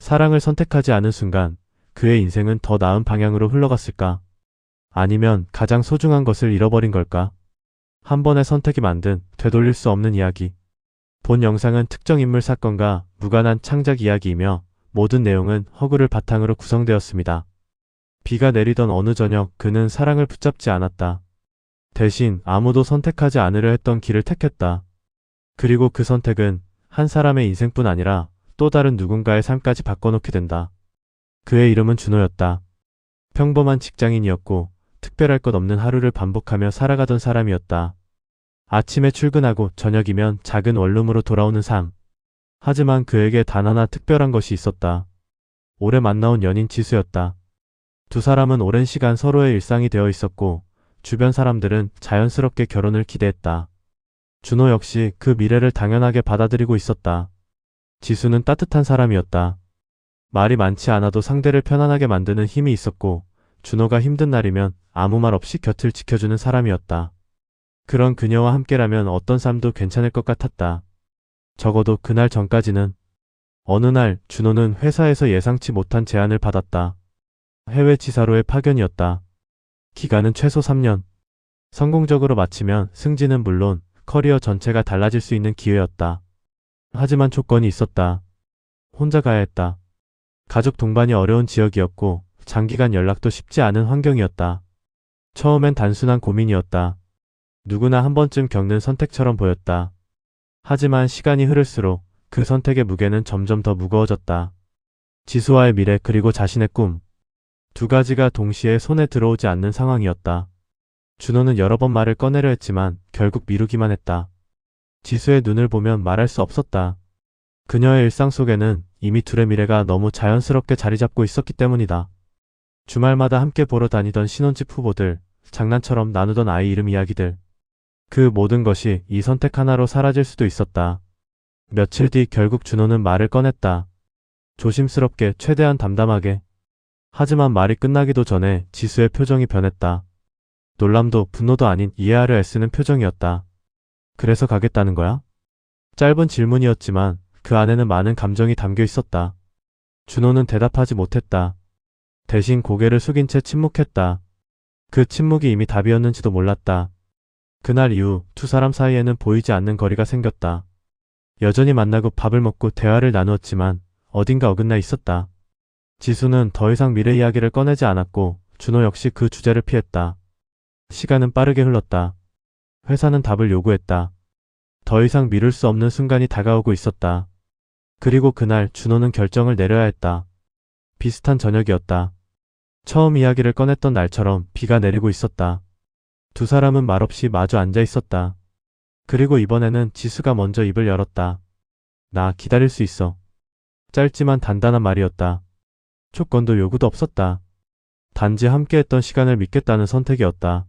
사랑을 선택하지 않은 순간 그의 인생은 더 나은 방향으로 흘러갔을까? 아니면 가장 소중한 것을 잃어버린 걸까? 한 번의 선택이 만든 되돌릴 수 없는 이야기. 본 영상은 특정 인물 사건과 무관한 창작 이야기이며 모든 내용은 허구를 바탕으로 구성되었습니다. 비가 내리던 어느 저녁 그는 사랑을 붙잡지 않았다. 대신 아무도 선택하지 않으려 했던 길을 택했다. 그리고 그 선택은 한 사람의 인생뿐 아니라 또 다른 누군가의 삶까지 바꿔놓게 된다. 그의 이름은 준호였다. 평범한 직장인이었고 특별할 것 없는 하루를 반복하며 살아가던 사람이었다. 아침에 출근하고 저녁이면 작은 원룸으로 돌아오는 삶. 하지만 그에게 단 하나 특별한 것이 있었다. 오래 만나온 연인 지수였다. 두 사람은 오랜 시간 서로의 일상이 되어 있었고 주변 사람들은 자연스럽게 결혼을 기대했다. 준호 역시 그 미래를 당연하게 받아들이고 있었다. 지수는 따뜻한 사람이었다. 말이 많지 않아도 상대를 편안하게 만드는 힘이 있었고 준호가 힘든 날이면 아무 말 없이 곁을 지켜주는 사람이었다. 그런 그녀와 함께라면 어떤 삶도 괜찮을 것 같았다. 적어도 그날 전까지는. 어느 날 준호는 회사에서 예상치 못한 제안을 받았다. 해외 지사로의 파견이었다. 기간은 최소 3년. 성공적으로 마치면 승진은 물론 커리어 전체가 달라질 수 있는 기회였다. 하지만 조건이 있었다. 혼자 가야 했다. 가족 동반이 어려운 지역이었고 장기간 연락도 쉽지 않은 환경이었다. 처음엔 단순한 고민이었다. 누구나 한 번쯤 겪는 선택처럼 보였다. 하지만 시간이 흐를수록 그 선택의 무게는 점점 더 무거워졌다. 지수와의 미래 그리고 자신의 꿈. 두 가지가 동시에 손에 들어오지 않는 상황이었다. 준호는 여러 번 말을 꺼내려 했지만 결국 미루기만 했다. 지수의 눈을 보면 말할 수 없었다. 그녀의 일상 속에는 이미 둘의 미래가 너무 자연스럽게 자리 잡고 있었기 때문이다. 주말마다 함께 보러 다니던 신혼집 후보들, 장난처럼 나누던 아이 이름 이야기들. 그 모든 것이 이 선택 하나로 사라질 수도 있었다. 며칠 뒤 결국 준호는 말을 꺼냈다. 조심스럽게 최대한 담담하게. 하지만 말이 끝나기도 전에 지수의 표정이 변했다. 놀람도 분노도 아닌 이해하려 애쓰는 표정이었다. 그래서 가겠다는 거야? 짧은 질문이었지만 그 안에는 많은 감정이 담겨 있었다. 준호는 대답하지 못했다. 대신 고개를 숙인 채 침묵했다. 그 침묵이 이미 답이었는지도 몰랐다. 그날 이후 두 사람 사이에는 보이지 않는 거리가 생겼다. 여전히 만나고 밥을 먹고 대화를 나누었지만 어딘가 어긋나 있었다. 지수는 더 이상 미래 이야기를 꺼내지 않았고 준호 역시 그 주제를 피했다. 시간은 빠르게 흘렀다. 회사는 답을 요구했다. 더 이상 미룰 수 없는 순간이 다가오고 있었다. 그리고 그날 준호는 결정을 내려야 했다. 비슷한 저녁이었다. 처음 이야기를 꺼냈던 날처럼 비가 내리고 있었다. 두 사람은 말없이 마주 앉아 있었다. 그리고 이번에는 지수가 먼저 입을 열었다. 나 기다릴 수 있어. 짧지만 단단한 말이었다. 조건도 요구도 없었다. 단지 함께했던 시간을 믿겠다는 선택이었다.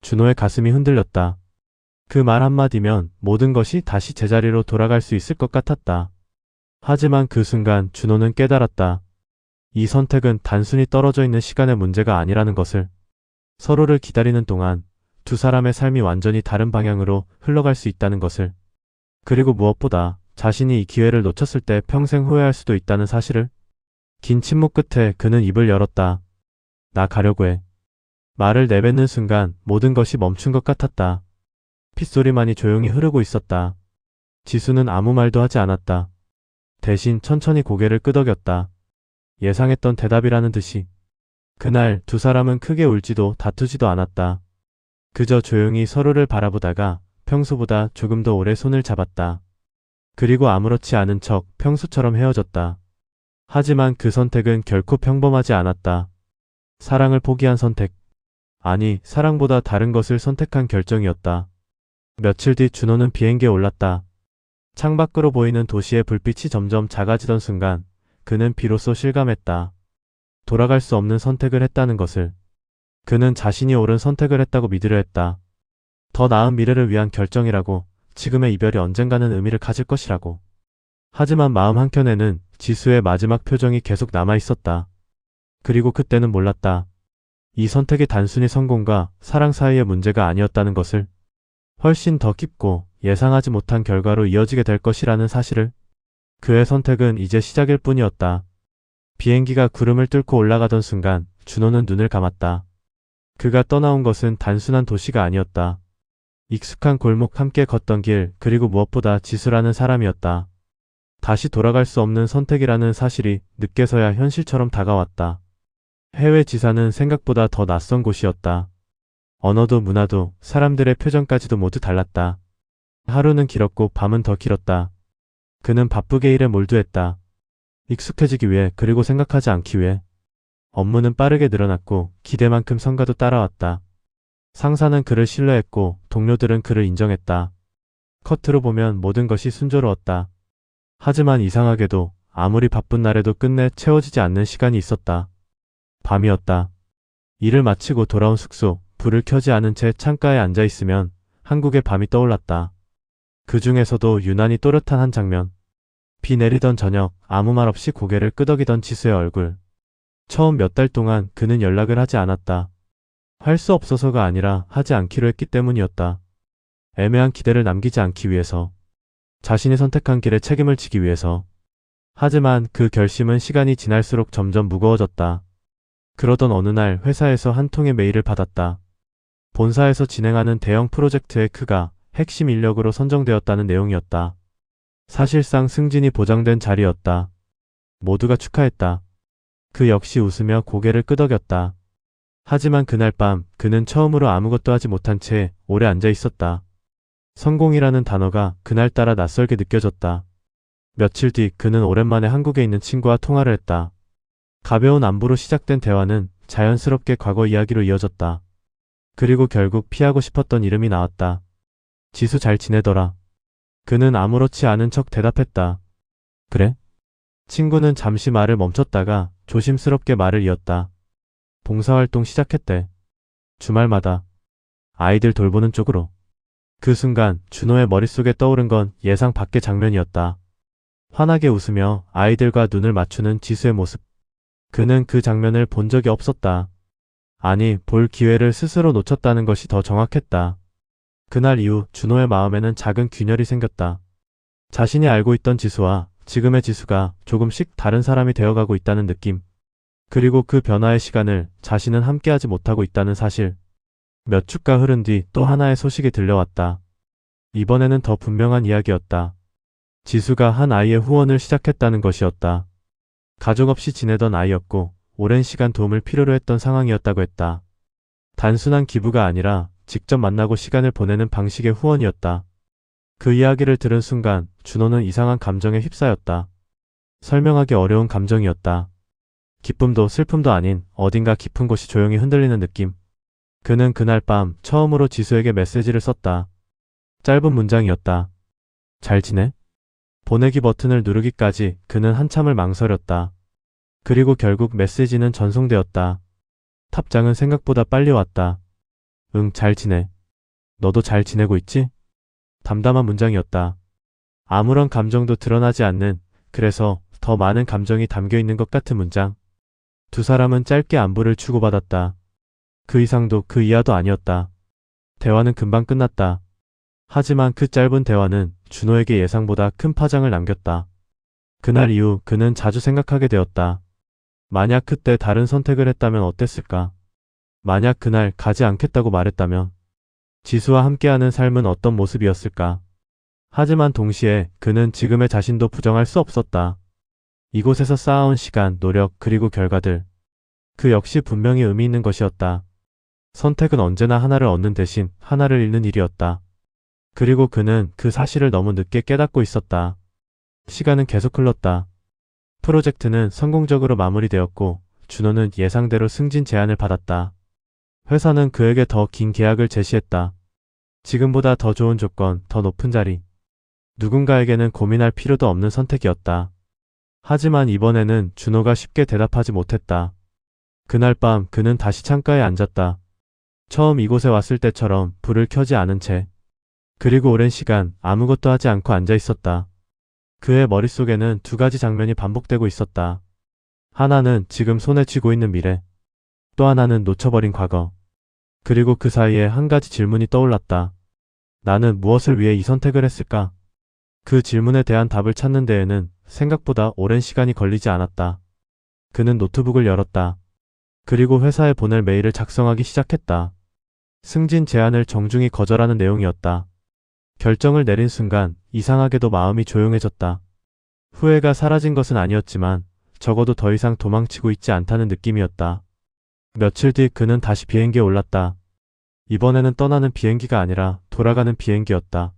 준호의 가슴이 흔들렸다. 그 말 한마디면 모든 것이 다시 제자리로 돌아갈 수 있을 것 같았다. 하지만 그 순간 준호는 깨달았다. 이 선택은 단순히 떨어져 있는 시간의 문제가 아니라는 것을. 서로를 기다리는 동안 두 사람의 삶이 완전히 다른 방향으로 흘러갈 수 있다는 것을. 그리고 무엇보다 자신이 이 기회를 놓쳤을 때 평생 후회할 수도 있다는 사실을. 긴 침묵 끝에 그는 입을 열었다. 나 가려고 해. 말을 내뱉는 순간 모든 것이 멈춘 것 같았다. 핏소리만이 조용히 흐르고 있었다. 지수는 아무 말도 하지 않았다. 대신 천천히 고개를 끄덕였다. 예상했던 대답이라는 듯이. 그날 두 사람은 크게 울지도 다투지도 않았다. 그저 조용히 서로를 바라보다가 평소보다 조금 더 오래 손을 잡았다. 그리고 아무렇지 않은 척 평소처럼 헤어졌다. 하지만 그 선택은 결코 평범하지 않았다. 사랑을 포기한 선택. 아니, 사랑보다 다른 것을 선택한 결정이었다. 며칠 뒤 준호는 비행기에 올랐다. 창밖으로 보이는 도시의 불빛이 점점 작아지던 순간 그는 비로소 실감했다. 돌아갈 수 없는 선택을 했다는 것을. 그는 자신이 옳은 선택을 했다고 믿으려 했다. 더 나은 미래를 위한 결정이라고, 지금의 이별이 언젠가는 의미를 가질 것이라고. 하지만 마음 한켠에는 지수의 마지막 표정이 계속 남아있었다. 그리고 그때는 몰랐다. 이 선택이 단순히 성공과 사랑 사이의 문제가 아니었다는 것을. 훨씬 더 깊고 예상하지 못한 결과로 이어지게 될 것이라는 사실을. 그의 선택은 이제 시작일 뿐이었다. 비행기가 구름을 뚫고 올라가던 순간 준호는 눈을 감았다. 그가 떠나온 것은 단순한 도시가 아니었다. 익숙한 골목, 함께 걷던 길, 그리고 무엇보다 지수라는 사람이었다. 다시 돌아갈 수 없는 선택이라는 사실이 늦게서야 현실처럼 다가왔다. 해외 지사는 생각보다 더 낯선 곳이었다. 언어도 문화도 사람들의 표정까지도 모두 달랐다. 하루는 길었고 밤은 더 길었다. 그는 바쁘게 일에 몰두했다. 익숙해지기 위해, 그리고 생각하지 않기 위해. 업무는 빠르게 늘어났고 기대만큼 성과도 따라왔다. 상사는 그를 신뢰했고 동료들은 그를 인정했다. 겉으로 보면 모든 것이 순조로웠다. 하지만 이상하게도 아무리 바쁜 날에도 끝내 채워지지 않는 시간이 있었다. 밤이었다. 일을 마치고 돌아온 숙소, 불을 켜지 않은 채 창가에 앉아 있으면 한국의 밤이 떠올랐다. 그 중에서도 유난히 또렷한 한 장면. 비 내리던 저녁, 아무 말 없이 고개를 끄덕이던 지수의 얼굴. 처음 몇 달 동안 그는 연락을 하지 않았다. 할 수 없어서가 아니라 하지 않기로 했기 때문이었다. 애매한 기대를 남기지 않기 위해서. 자신이 선택한 길에 책임을 지기 위해서. 하지만 그 결심은 시간이 지날수록 점점 무거워졌다. 그러던 어느 날 회사에서 한 통의 메일을 받았다. 본사에서 진행하는 대형 프로젝트에 그가 핵심 인력으로 선정되었다는 내용이었다. 사실상 승진이 보장된 자리였다. 모두가 축하했다. 그 역시 웃으며 고개를 끄덕였다. 하지만 그날 밤 그는 처음으로 아무것도 하지 못한 채 오래 앉아 있었다. 성공이라는 단어가 그날따라 낯설게 느껴졌다. 며칠 뒤 그는 오랜만에 한국에 있는 친구와 통화를 했다. 가벼운 안부로 시작된 대화는 자연스럽게 과거 이야기로 이어졌다. 그리고 결국 피하고 싶었던 이름이 나왔다. 지수 잘 지내더라. 그는 아무렇지 않은 척 대답했다. 그래? 친구는 잠시 말을 멈췄다가 조심스럽게 말을 이었다. 봉사활동 시작했대. 주말마다. 아이들 돌보는 쪽으로. 그 순간 준호의 머릿속에 떠오른 건 예상 밖의 장면이었다. 환하게 웃으며 아이들과 눈을 맞추는 지수의 모습. 그는 그 장면을 본 적이 없었다. 아니, 볼 기회를 스스로 놓쳤다는 것이 더 정확했다. 그날 이후 준호의 마음에는 작은 균열이 생겼다. 자신이 알고 있던 지수와 지금의 지수가 조금씩 다른 사람이 되어가고 있다는 느낌. 그리고 그 변화의 시간을 자신은 함께하지 못하고 있다는 사실. 몇 주가 흐른 뒤 또 하나의 소식이 들려왔다. 이번에는 더 분명한 이야기였다. 지수가 한 아이의 후원을 시작했다는 것이었다. 가족 없이 지내던 아이였고 오랜 시간 도움을 필요로 했던 상황이었다고 했다. 단순한 기부가 아니라 직접 만나고 시간을 보내는 방식의 후원이었다. 그 이야기를 들은 순간 준호는 이상한 감정에 휩싸였다. 설명하기 어려운 감정이었다. 기쁨도 슬픔도 아닌 어딘가 깊은 곳이 조용히 흔들리는 느낌. 그는 그날 밤 처음으로 지수에게 메시지를 썼다. 짧은 문장이었다. 잘 지내? 보내기 버튼을 누르기까지 그는 한참을 망설였다. 그리고 결국 메시지는 전송되었다. 답장은 생각보다 빨리 왔다. 응, 잘 지내. 너도 잘 지내고 있지? 담담한 문장이었다. 아무런 감정도 드러나지 않는, 그래서 더 많은 감정이 담겨 있는 것 같은 문장. 두 사람은 짧게 안부를 주고받았다. 그 이상도 그 이하도 아니었다. 대화는 금방 끝났다. 하지만 그 짧은 대화는 준호에게 예상보다 큰 파장을 남겼다. 그날 이후 그는 자주 생각하게 되었다. 만약 그때 다른 선택을 했다면 어땠을까? 만약 그날 가지 않겠다고 말했다면 지수와 함께하는 삶은 어떤 모습이었을까? 하지만 동시에 그는 지금의 자신도 부정할 수 없었다. 이곳에서 쌓아온 시간, 노력, 그리고 결과들. 그 역시 분명히 의미 있는 것이었다. 선택은 언제나 하나를 얻는 대신 하나를 잃는 일이었다. 그리고 그는 그 사실을 너무 늦게 깨닫고 있었다. 시간은 계속 흘렀다. 프로젝트는 성공적으로 마무리되었고 준호는 예상대로 승진 제안을 받았다. 회사는 그에게 더 긴 계약을 제시했다. 지금보다 더 좋은 조건, 더 높은 자리. 누군가에게는 고민할 필요도 없는 선택이었다. 하지만 이번에는 준호가 쉽게 대답하지 못했다. 그날 밤 그는 다시 창가에 앉았다. 처음 이곳에 왔을 때처럼 불을 켜지 않은 채. 그리고 오랜 시간 아무것도 하지 않고 앉아 있었다. 그의 머릿속에는 두 가지 장면이 반복되고 있었다. 하나는 지금 손에 쥐고 있는 미래. 또 하나는 놓쳐버린 과거. 그리고 그 사이에 한 가지 질문이 떠올랐다. 나는 무엇을 위해 이 선택을 했을까? 그 질문에 대한 답을 찾는 데에는 생각보다 오랜 시간이 걸리지 않았다. 그는 노트북을 열었다. 그리고 회사에 보낼 메일을 작성하기 시작했다. 승진 제안을 정중히 거절하는 내용이었다. 결정을 내린 순간 이상하게도 마음이 조용해졌다. 후회가 사라진 것은 아니었지만 적어도 더 이상 도망치고 있지 않다는 느낌이었다. 며칠 뒤 그는 다시 비행기에 올랐다. 이번에는 떠나는 비행기가 아니라 돌아가는 비행기였다.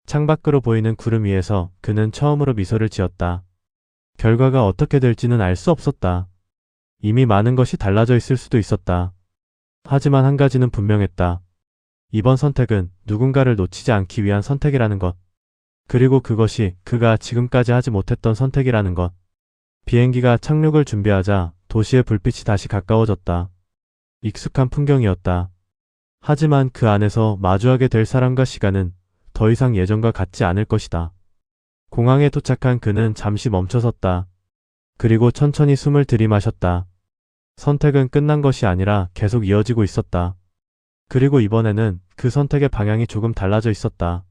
창밖으로 보이는 구름 위에서 그는 처음으로 미소를 지었다. 결과가 어떻게 될지는 알 수 없었다. 이미 많은 것이 달라져 있을 수도 있었다. 하지만 한 가지는 분명했다. 이번 선택은 누군가를 놓치지 않기 위한 선택이라는 것. 그리고 그것이 그가 지금까지 하지 못했던 선택이라는 것. 비행기가 착륙을 준비하자 도시의 불빛이 다시 가까워졌다. 익숙한 풍경이었다. 하지만 그 안에서 마주하게 될 사람과 시간은 더 이상 예전과 같지 않을 것이다. 공항에 도착한 그는 잠시 멈춰섰다. 그리고 천천히 숨을 들이마셨다. 선택은 끝난 것이 아니라 계속 이어지고 있었다. 그리고 이번에는 그 선택의 방향이 조금 달라져 있었다.